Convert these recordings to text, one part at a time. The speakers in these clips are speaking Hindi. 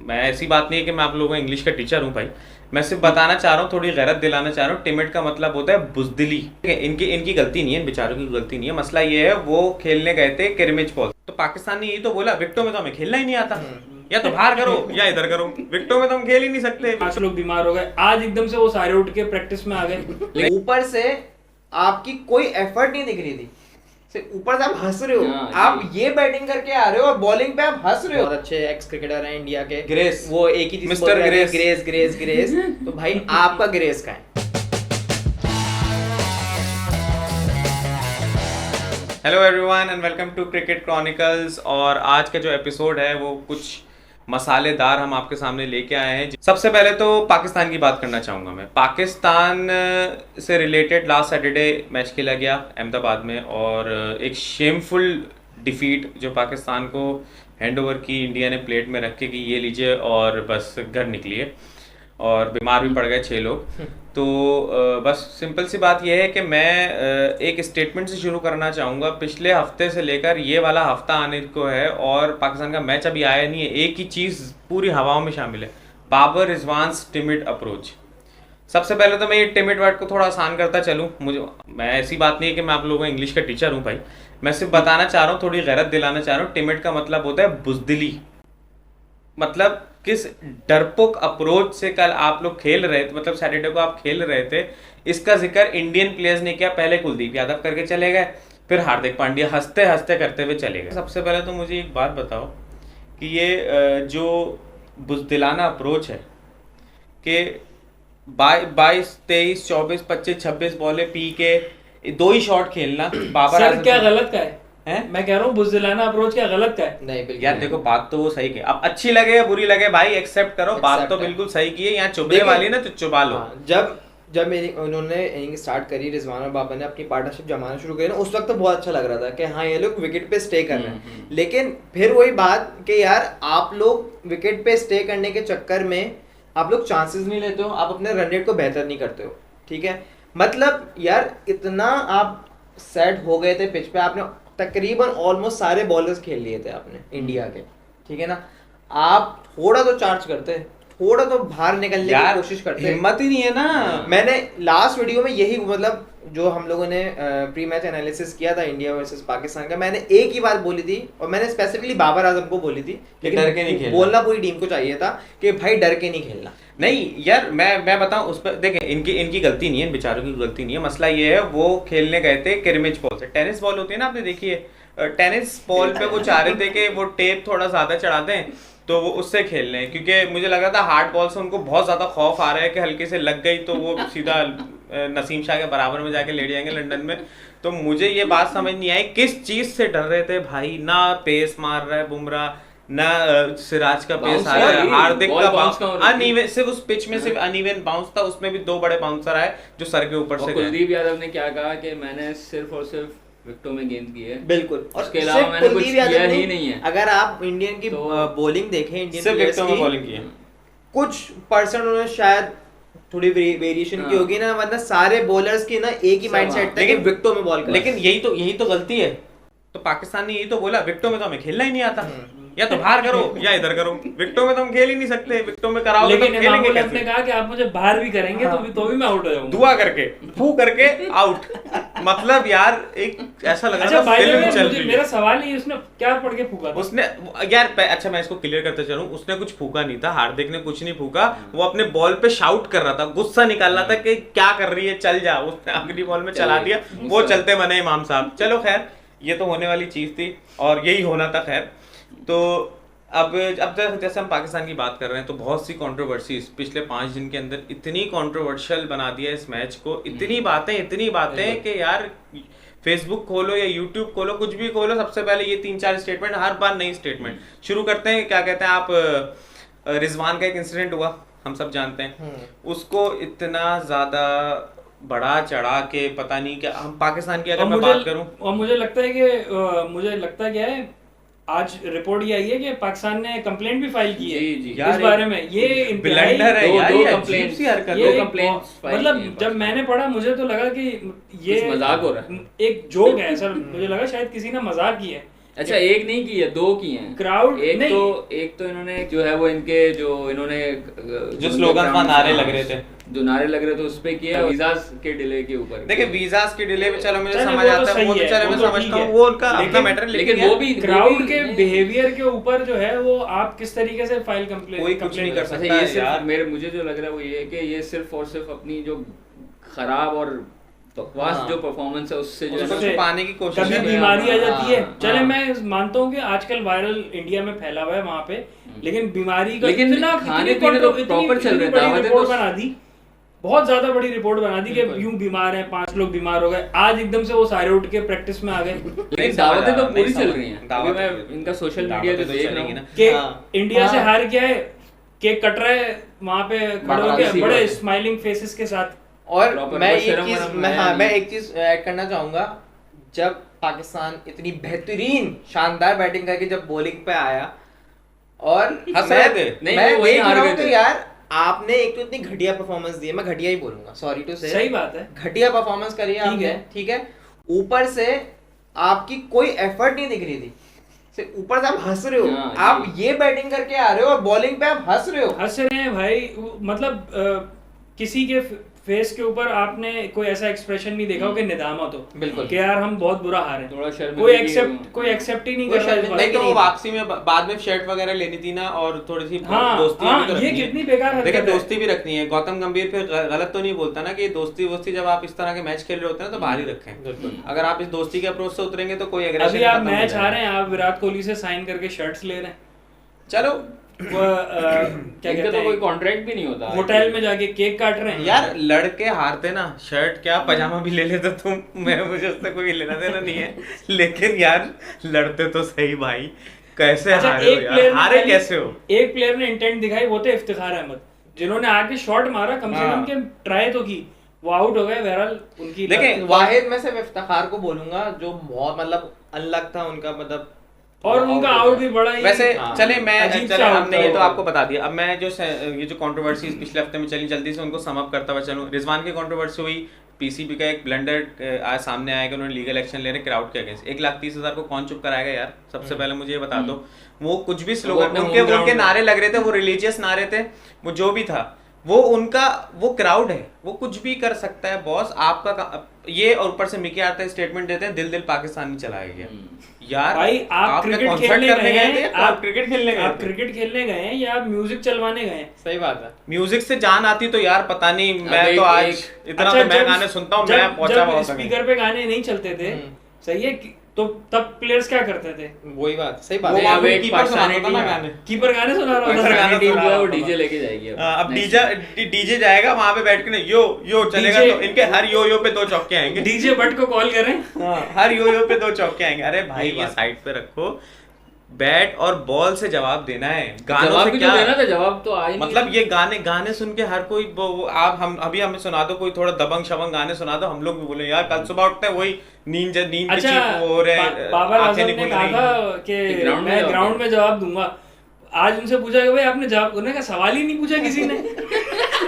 मैं ऐसी बात नहीं है कि मैं आप लोगों का इंग्लिश का टीचर हूँ भाई। मैं सिर्फ बताना चाह रहा हूँ, थोड़ी गैरत दिलाना चाह रहा हूँ। टिमिड का मतलब होता है बुजदिली। इनकी इनकी गलती नहीं है, इन बेचारों की गलती नहीं है। मसला ये है, वो खेलने गए थे किरमिच बॉल, तो पाकिस्तान ने यही तो बोला विकेटों में तो हमें खेलना ही नहीं आता, या तो बाहर करो या इधर करो, विकेटों में तो हम खेल ही नहीं सकते। 5 लोग बीमार हो गए, आज एकदम से वो सारे उठ के प्रैक्टिस में आ गए। ऊपर से आपकी कोई एफर्ट नहीं दिख रही थी, सिर्फ ऊपर से आप हंस रहे हो। हाँ, आप ये बैटिंग करके आ रहे हो और बॉलिंग पे आप हंस रहे हो। बहुत अच्छे एक्स क्रिकेटर हैं इंडिया के, ग्रेस, वो एक ही चीज मिस्टर बोल रहे थे, ग्रेस। Grace grace grace. तो भाई आपका ग्रेस का है। Hello everyone and welcome to cricket chronicles. और आज का जो एपिसोड है वो कुछ मसालेदार हम आपके सामने लेके आए हैं। सबसे पहले तो पाकिस्तान की बात करना चाहूँगा मैं। पाकिस्तान से रिलेटेड लास्ट सैटरडे मैच खेला गया अहमदाबाद में, और एक शेमफुल डिफीट जो पाकिस्तान को हैंडओवर की इंडिया ने प्लेट में रख के कि ये लीजिए और बस घर निकलिए, और बीमार भी पड़ गए 6 लोग। तो बस सिंपल सी बात यह है कि मैं एक स्टेटमेंट से शुरू करना चाहूँगा। पिछले हफ्ते से लेकर ये वाला हफ्ता आने को है और पाकिस्तान का मैच अभी आया नहीं है। एक ही चीज़ पूरी हवाओं में शामिल है, बाबर रिजवान्स टिमिड अप्रोच। सबसे पहले तो मैं ये टिमिड वर्ड को थोड़ा आसान करता चलूँ। मैं ऐसी बात नहीं है कि मैं आप लोगों का इंग्लिश का टीचर हूँ भाई। मैं सिर्फ बताना चाह रहा हूँ, थोड़ी गैरत दिलाना चाह रहा हूँ। टिमिड का मतलब होता है बुजदिली। मतलब किस डरपोक अप्रोच से कल आप लोग खेल रहे थे, मतलब सैटरडे को आप खेल रहे थे, इसका जिक्र इंडियन प्लेयर्स ने किया। पहले कुलदीप यादव करके चले गए, फिर हार्दिक पांड्या हंसते हंसते करते हुए चले गए। सबसे पहले तो मुझे एक बात बताओ कि ये जो बुजदिलाना अप्रोच है कि 22, 23, 24, 25, 26 बॉलें पी के 2 ही शॉट खेलना। बाबर सर क्या गलत का है? हैं? मैं कह रहा हूँ बुजदिलाना अप्रोच क्या गलत का है? नहीं बिल्कुल यार देखो, बात तो वो सही की, अब अच्छी लगे या बुरी लगे भाई एक्सेप्ट करो, बात तो बिल्कुल सही की है। यहाँ चुभने वाली ना तो चुभा लो। जब मेरी उन्होंने इनिंग स्टार्ट करी, रिजवान और बाबर ने अपनी पार्टनरशिप जमाना शुरू करी ना, उस वक्त तो बहुत अच्छा लग रहा था कि हाँ ये लोग विकेट पे स्टे कर रहे हैं। लेकिन फिर वही बात कि यार आप लोग विकेट पे स्टे करने के चक्कर में आप लोग चांसेस नहीं लेते हो, आप अपने रन रेट को बेहतर नहीं करते हो। ठीक है, मतलब यार इतना आप सेट हो गए थे पिच पे, आपने तकरीबन ऑलमोस्ट सारे बॉलर्स खेल लिए थे आपने इंडिया के। ठीक है ना, आप थोड़ा तो चार्ज करते, थोड़ा तो बाहर निकलने की कोशिश करते। हिम्मत ही नहीं है ना। मैंने लास्ट वीडियो में यही, मतलब जो हम लोगों ने प्री मैच एनालिसिस किया था इंडिया वर्सेस पाकिस्तान का, मैंने एक ही बात बोली थी और मैंने स्पेसिफिकली बाबर आजम को बोली थी, लेकिन डर के नहीं खेलना। बोलना पूरी टीम को चाहिए था कि भाई डर के नहीं खेलना। नहीं यार, मैं बताऊं उस पर, देखें इनकी गलती नहीं है, इन बेचारों की गलती नहीं है। मसला ये है, वो खेलने गए थे किरमिच बॉल से। टेनिस बॉल होती है ना, आपने देखी है, टेनिस बॉल पे वो चाह रहे थे कि वो टेप थोड़ा ज्यादा चढ़ा दें तो वो उससे खेल लें, क्योंकि मुझे लगा था हार्ड बॉल से उनको बहुत ज्यादा खौफ आ रहा है कि हल्के से लग गई तो वो सीधा नसीम शाह के बराबर में जाके लेट जाएंगे लंदन में। तो मुझे ये बात समझ नहीं आई किस चीज से डर रहे थे भाई। ना पेस मार रहा है बुमराह, ना सिराज का पेस आ रहा है, हार्दिक का बाउंस अनइवन, सिर्फ उस पिच में सिर्फ अनइवन बाउंस था, उसमें भी 2 बड़े बाउंसर आए जो सर के ऊपर से गए। कुलदीप यादव ने क्या कहा कि मैंने सिर्फ और सिर्फ विकेटों में गेंद की है। बिल्कुल, और उसके अलावा मैंने कुछ किया ही नहीं है। अगर आप इंडियन की बॉलिंग देखें, इंडियन सिर्फ प्लेयर्स विकेटों में की बॉलिंग की है, कुछ परसेंट उन्होंने शायद थोड़ी वेरिएशन की होगी ना, वरना सारे बॉलर्स की ना एक ही माइंडसेट था कि विकेटों में बॉल करना। लेकिन यही तो गलती है। तो पाकिस्तान ने यही तो बोला विकेटों में तो हमें खेलना ही नहीं आता, या तो बाहर करो या इधर करो, विकेटों में तो हम खेल ही नहीं सकते। विकेटों में कराओगे तो खेलेंगे कैसे? आपने कहा कि आप मुझे बाहर भी करेंगे तो भी मैं आउट हो जाऊंगा, दुआ करके फू करके आउट। मतलब यार एक ऐसा लग रहा था फिल्म चल रही है। मेरा सवाल ही उसने क्या पढ़ के फूका था? उसने यार अच्छा मैं इसको क्लियर करते चलूं, उसने कुछ फूका नहीं था, हार्दिक ने कुछ नहीं फूका। वो अपने बॉल पे शाउट कर रहा था, गुस्सा निकाल रहा था कि क्या कर रही है, चल जा। उसने अगली बॉल में चला दिया, वो चलते बने इमाम साहब। चलो खैर, ये तो होने वाली चीज थी और यही होना था। खैर तो अब जैसे हम पाकिस्तान की बात कर रहे हैं तो बहुत सी कंट्रोवर्सीज पिछले 5 दिन के अंदर इतनी कंट्रोवर्शियल बना दिया इस मैच को। इतनी बातें कि यार फेसबुक खोलो या यूट्यूब खोलो, कुछ भी खोलो, सबसे पहले ये 3-4 स्टेटमेंट, हर बार नई स्टेटमेंट शुरू करते हैं। क्या कहते हैं आप, रिजवान का एक इंसिडेंट हुआ, हम सब जानते हैं, उसको इतना ज्यादा बड़ा चढ़ा के पता नहीं क्या। हम पाकिस्तान की अगर मैं बात करूं, और मुझे लगता है क्या है, आज रिपोर्ट ये आई है कि पाकिस्तान ने कंप्लेंट भी फाइल की है इस बारे में। ये ब्लंडर है यार, दो कंप्लेंट्स मतलब जब मैंने पढ़ा मुझे तो लगा कि ये मजाक हो रहा है, एक जोक है सर। मुझे लगा शायद किसी ने मजाक किया है, अच्छा एक नहीं की है, 2 की हैं। Crowd नहीं। एक तो इन्होंने जो है वो इनके जो इन्होंने जो स्लोगन वहाँ नारे लग रहे थे, जो नारे लग रहे थे उस पे किया, वीजास के डिले के ऊपर। देखिए वीजास की डिले चलो मुझे चलो, समझ वो तो आता है, वो तो सही है, चलो वो मैं तो समझता ठीक हूँ, है। वो उनका अपना लेकिन- मैटर है, लेकिन यार वो भी क्राउड के बिहेवियर के ऊपर जो है वो आप किस तरीके से फाइल कंप्लेंट कोई कुछ नहीं कर सकता। अच्छा ये है यार। सिर्फ मेरे मुझे जो लग रहा है वो ये है कि ये सिर्फ और सिर्फ अपनी जो खराब और बकवास हाँ। जो परफॉर्मेंस है उससे जो है उसको ना- उससे छुपाने की कोशिश कभी है। बीमारी आ जाती है। हाँ, चले हाँ। मैं मानता हूँ कि आजकल वायरल इंडिया में फैला हुआ है वहाँ पे, लेकिन बीमारी का लेकिन इतना खाने पीने तो proper चल रहे थे, बड़ी दावतें रिपोर्ट तो- बना दी, बहुत ज्यादा बड़ी रिपोर्ट बना दी कि यूं बीमार हैं, 5 लोग बीमार हो गए, आज एकदम से वो सारे उठ के प्रैक्टिस में आ गए लेकिन दावतें तो पूरी चल रही हैं। अभी दावतें मैं तो- इनका सोशल दावतें मीडिया जो तो देख रहा चलेंगी हूँ ना। कि हाँ। इंडिया से हाँ। हार गया है, केक कट रहे वहां पे खड़े होके वाराणसी बड़े में। स्माइलिंग फेसेस के साथ। और Proper मैं कोई एक शर्म चीज वरम मैं है हाँ नहीं। मैं एक चीज ऐड करना चाहूंगा, जब पाकिस्तान इतनी बेहतरीन शानदार बैटिंग करके जब बॉलिंग पे आया और हंस मैं रहे थे। नहीं, मैं वो वही देख हार रहा गए हूँ कि थे। यार आपने एक तो इतनी घटिया परफॉर्मेंस दी है, मैं घटिया ही बोलूंगा, सॉरी टू से, सही बात है। घटिया परफॉर्मेंस करी है ठीक आपने, है। ठीक है। ऊपर से आपकी कोई एफर्ट नहीं दिख रही थी, सिर्फ ऊपर से आप हंस रहे हो, हाँ, आप जी। ये बैटिंग करके आ रहे हो और बॉलिंग पे आप हंस रहे हो। हंस रहे हैं भाई, मतलब किसी के फेस के ऊपर आपने कोई ऐसा एक्सप्रेशन नहीं देखा हो कि निदामत हो बिल्कुल। कि यार हम बहुत बुरा हारे। थोड़ा शर्मिंदगी कोई एक्सेप्ट ही नहीं कोई कर रहा इस शर्मिंदगी बात नहीं को। तो वो वापसी में बाद में शर्ट वगैरह लेनी थी ना, और थोड़ी सी हाँ, दोस्ती हाँ, भी तो ये रखनी है। कितनी बेकार हरकत देखिए है। दोस्ती भी रखनी है, गौतम गंभीर पे गलत तो नहीं बोलता ना कि दोस्ती वोस्ती जब आप इस तरह के मैच खेल रहे होते हैं तो बाहर ही रखें। अगर आप इस दोस्ती के अप्रोच से उतरेंगे तो कोई एग्रेशन अभी आप मैच हारे हैं, आप विराट कोहली से साइन करके शर्ट्स ले रहे हैं, चलो वो क्या इनका कहते तो कोई हैं कॉन्ट्रैक्ट भी नहीं होता होटल में जाके केक काट रहे हैं। यार लड़के हारते ना, शर्ट क्या पजामा भी ले लेते तुम, मैं मुझे उससे कोई लेना देना नहीं है, लेकिन यार लड़ते तो सही भाई, कैसे अच्छा, हारे हो एक यार, प्लेयर हारे कैसे हो? एक प्लेयर ने इंटेंट दिखाई, वो थे इफ्तिखार अहमद, जिन्होंने आके शॉट मारा, कम से कम के ट्राई तो की, वो आउट हो गए। बहरहाल उनकी लेकिन वाहिद में से मैं इफ्तिखार को बोलूंगा जो बहुत मतलब अनलक था उनका, मतलब और उनका आउट भी बड़ा ही वैसे हाँ। चले मैं अजीब चले सा हमने ये होता तो है। आपको बता दिया। अब मैं जो ये जो कंट्रोवर्सीज पिछले हफ्ते में चली जल्दी से उनको सम अप करता हुआ चलूं। रिजवान की कंट्रोवर्सी हुई, पीसीबी का एक ब्लंडर आज सामने आएगा, उन्होंने लीगल एक्शन ले रहे क्राउड के अगेंस्ट। 1,30,000 को कौन चुप कराएगा यार? सबसे पहले मुझे ये बता दो, वो कुछ भी स्लोगन अपने उनके home ground उनके में। नारे लग रहे थे, वो रिलीजियस नारे थे, वो जो भी था, वो उनका वो क्राउड है, वो कुछ भी कर सकता है बॉस। आपका ये और ऊपर से मिकी आर्ता स्टेटमेंट देते हैं, दिल दिल पाकिस्तानी चलाया गया। यार भाई आप क्या क्रिकेट concert खेलने करने गए हैं, थे? आप क्रिकेट खेलने गए आप थे? क्रिकेट खेलने गए हैं या आप म्यूजिक चलवाने गए हैं? सही बात है। म्यूजिक से जान आती तो यार पता नहीं, अब मैं एक- तो आज एक- इतना अच्छा, तो मैं जब- गाने सुनता हूँ, जब- मैं पहुंचा जब बहुत स्पीकर पे गाने नहीं चलते थे, सही है, तो तब प्लेयर्स क्या करते थे? वही बात, सही वो बात वहाँ है। पे एक कीपर सुनाता था ना पाकिस्तानी गाने। कीपर गाने सुना रहा कीपर था। गाने टीम जो है वो सुना डीजे लेके जाएगी अब डीजे जाएगा वहां पे बैठ के, यो यो चलेगा DJ तो इनके हर यो यो पे 2 चौके आएंगे। डीजे भट्ट को कॉल करें। हाँ, हर यो यो पे 2 चौके आएंगे। अरे भाई यही ये बात। साइड पे रखो, बैट और बॉल से जवाब देना है, गानों जवाब से भी क्या तो देना था, जवाब तो आ ही नहीं। मतलब ये गाने सुन के हर कोई आप हम अभी हमें सुना दो कोई थोड़ा दबंग शबंग गाने सुना दो, हम लोग भी बोले यार कल सुबह उठते हैं वही नींद की अच्छा, चीख हो रहे, बाबर आंखें आजम ने निकल कहा रही। था कि ग्राउंड में मैं जवाब ग्राउंड में जवाब दूंगा। आज उनसे पूछा कि भाई आपने जवाब, उन्होंने कहा सवाल ही नहीं पूछा किसी ने।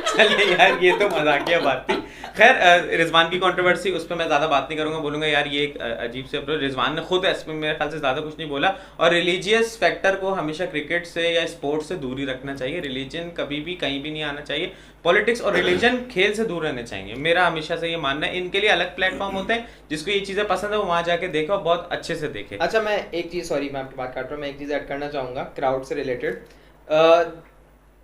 चलिए यार ये तो मजाकिया बात थी। खैर रिजवान की कंट्रोवर्सी, उस पर मैं ज्यादा बात नहीं करूंगा, बोलूंगा यार ये एक अजीब से अप्रोच। रिजवान ने खुद इसमें मेरे ख्याल से ज्यादा कुछ नहीं बोला, और रिलीजियस फैक्टर को हमेशा क्रिकेट से या स्पोर्ट्स से दूर ही रखना चाहिए। रिलीजन कभी भी कहीं भी नहीं आना चाहिए, पॉलिटिक्स और रिलीजन खेल से दूर रहने चाहिए, मेरा हमेशा से ये मानना है। इनके लिए अलग प्लेटफॉर्म होते हैं, जिसको ये चीजें पसंद है वो वहां जाके देखे और बहुत अच्छे से देखे। अच्छा मैं एक चीज, सॉरी मैं आपकी बात काट रहा हूँ, मैं एक चीज ऐड करना चाहूंगा क्राउड से रिलेटेड।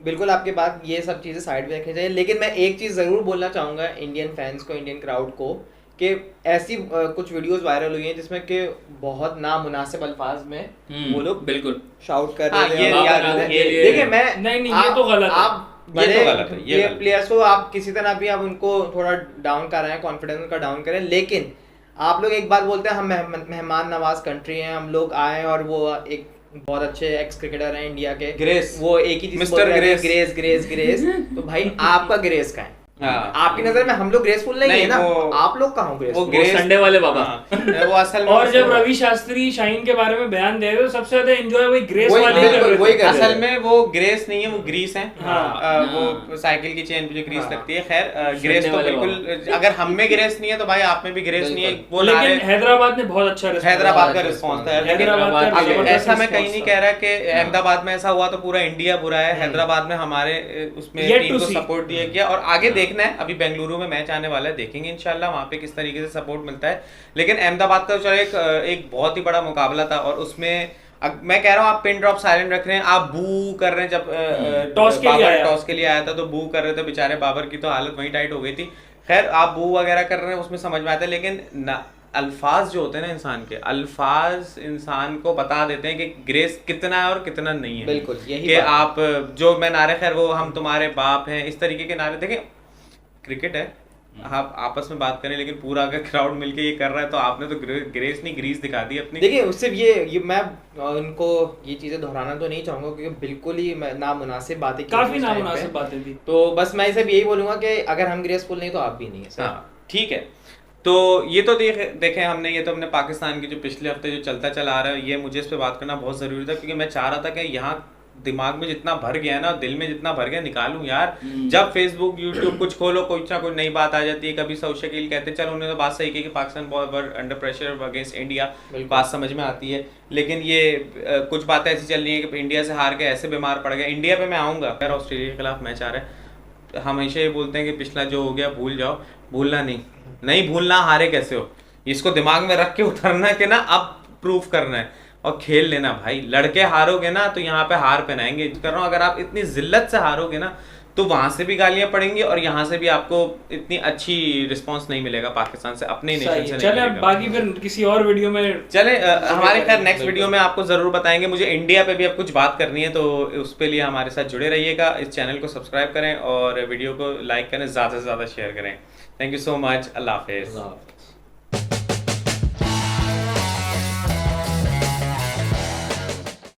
बिल्कुल आपके बात, ये सब चीज़ें साइड में रखनी चाहिए, लेकिन मैं एक चीज़ ज़रूर बोलना चाहूँगा इंडियन फैंस को, इंडियन क्राउड को, कि ऐसी कुछ वीडियोस वायरल हुई हैं जिसमें कि बहुत नामुनासिब अल्फाज में वो लोग बिल्कुल शाउट कर हाँ, रहे ये हैं। यार, ये- देखिए मैं नहीं, ये तो गलत है। आप ये तो गलत है, ये गलत है। प्लेयर्स को आप किसी तरह भी आप उनको थोड़ा डाउन कर रहे हैं, कॉन्फिडेंस उनका डाउन करें, लेकिन आप लोग एक बात बोलते हैं हम मेहमान नवाज कंट्री हैं, हम लोग आए और वो एक बहुत अच्छे एक्स क्रिकेटर हैं इंडिया के, ग्रेस, वो एक ही चीज मिस्टर बोल रहे हैं, ग्रेस। Grace grace grace. तो भाई आपका ग्रेस का है, हाँ। आपकी नजर में हम लोग ग्रेसफुल नहीं है ना, आप लोग कहाँ वो ग्रेसफुल? ग्रेस संडे वाले बाबा। वो असल में और जब रवि शास्त्री शाहीन के बारे में बयान दे रहे हो सबसे ज्यादा एंजॉय वही ग्रेस वही- वाले ही कर बिल्कुल, रहे थे। वही कर रहे असल थे। में वो ग्रेस नहीं है, वो ग्रीस है। हाँ। वो साइकिल की चेन पे जो ग्रीस हाँ। लगती है। खैर ग्रेस तो वाले बिल्कुल, अगर हम में ग्रेस नहीं है तो भाई आप में भी ग्रेस नहीं है। वो लेकिन नारे हैदराबाद ने बहुत अच्छा response हैदराबाद का अच्छा रिस्पॉन्स response था। लेकिन हैदराबाद का अब जबरदस्त ऐसा मैं कहीं response नहीं था। कह रहा कि अहमदाबाद में ऐसा हुआ तो पूरा इंडिया बुरा है। हैदराबाद में हमारे उसमें Yet टीम to को see। सपोर्ट दिया गया और आगे देखना है। अभी बेंगलुरु में मैच आने वाला है, देखेंगे इंशाल्लाह वहां पे किस तरीके से सपोर्ट मिलता है। लेकिन अहमदाबाद का जो एक बहुत ही बड़ा मुकाबला था और उसमें मैं कह रहा हूँ आप पिन ड्रॉप साइलेंट रख रहे हैं, आप बू कर रहे हैं। जब टॉस के लिए बाबर आया। टॉस के लिए आया था तो बू कर रहे थे, बेचारे बाबर की तो हालत वहीं टाइट हो गई थी। खैर आप बू वगैरह कर रहे हैं उसमें समझ में आता है, लेकिन अल्फाज जो होते हैं ना इंसान के, अल्फाज इंसान को बता देते हैं कि ग्रेस कितना है और कितना नहीं है। बिल्कुल, यही कि बात है। आप जो मैं नारे, खैर वो हम तुम्हारे बाप हैं, इस तरीके के नारे। देखें क्रिकेट है, आप आपस में बात करें, लेकिन पूरा अगर क्राउड मिलके ये कर रहा है तो आपने तो ग्रेस नहीं ग्रीस दिखा दी अपनी। देखिए सिर्फ ये मैं उनको ये चीजें दोहराना तो नहीं चाहूंगा क्योंकि बिल्कुल ही नामुनासिब बातें की काफी उस time पे। नामुनासिब बातें थी। तो बस मैं सिर्फ यही बोलूंगा कि अगर हम ग्रेसफुल नहीं तो आप भी नहीं है सर। हाँ ठीक है। तो ये तो देखें हमने, ये तो हमने पाकिस्तान की जो पिछले हफ्ते जो चलता चला आ रहा है, ये मुझे इस पे बात करना बहुत ज़रूरी था क्योंकि मैं चाह रहा था कि यहाँ दिमाग में जितना भर गया है ना, दिल में जितना भर गया निकालूं यार। जब फेसबुक यूट्यूब कुछ खोलो कुछ ना कुछ नई बात आ जाती है। कभी सऊद शकील कहते चलो उन्होंने तो बात सही की कि पाकिस्तान बहुत अंडर प्रेशर अगेंस्ट इंडिया, बात समझ में आती है। लेकिन ये कुछ बातें ऐसी चल रही है कि इंडिया से हार के ऐसे बीमार पड़ गए। इंडिया पे मैं आऊँगा, यार ऑस्ट्रेलिया के खिलाफ मैच आ रहा है, हमेशा ये बोलते हैं कि पिछला जो हो गया भूल जाओ। भूलना नहीं भूलना, हारे कैसे हो इसको दिमाग में रख के उतरना कि ना अब प्रूफ करना है और खेल लेना भाई। लड़के हारोगे ना तो यहाँ पे हार पहनाएंगे। कर रहा हूँ, अगर आप इतनी जिल्लत से हारोगे ना तो वहां से भी गालियां पड़ेंगी और यहाँ से भी आपको इतनी अच्छी रिस्पांस नहीं मिलेगा पाकिस्तान से, अपने नेशन से नहीं चले अब मिलेगा। बाकी फिर किसी और वीडियो में चले हमारे खैर नेक्स्ट वीडियो में आपको जरूर बताएंगे। मुझे इंडिया पे भी अब कुछ बात करनी है तो उसके लिए हमारे साथ जुड़े रहिएगा। इस चैनल को सब्सक्राइब करें और वीडियो को लाइक करें, ज़्यादा से ज़्यादा शेयर करें। Thank you so much. अल्लाह हाफिज़।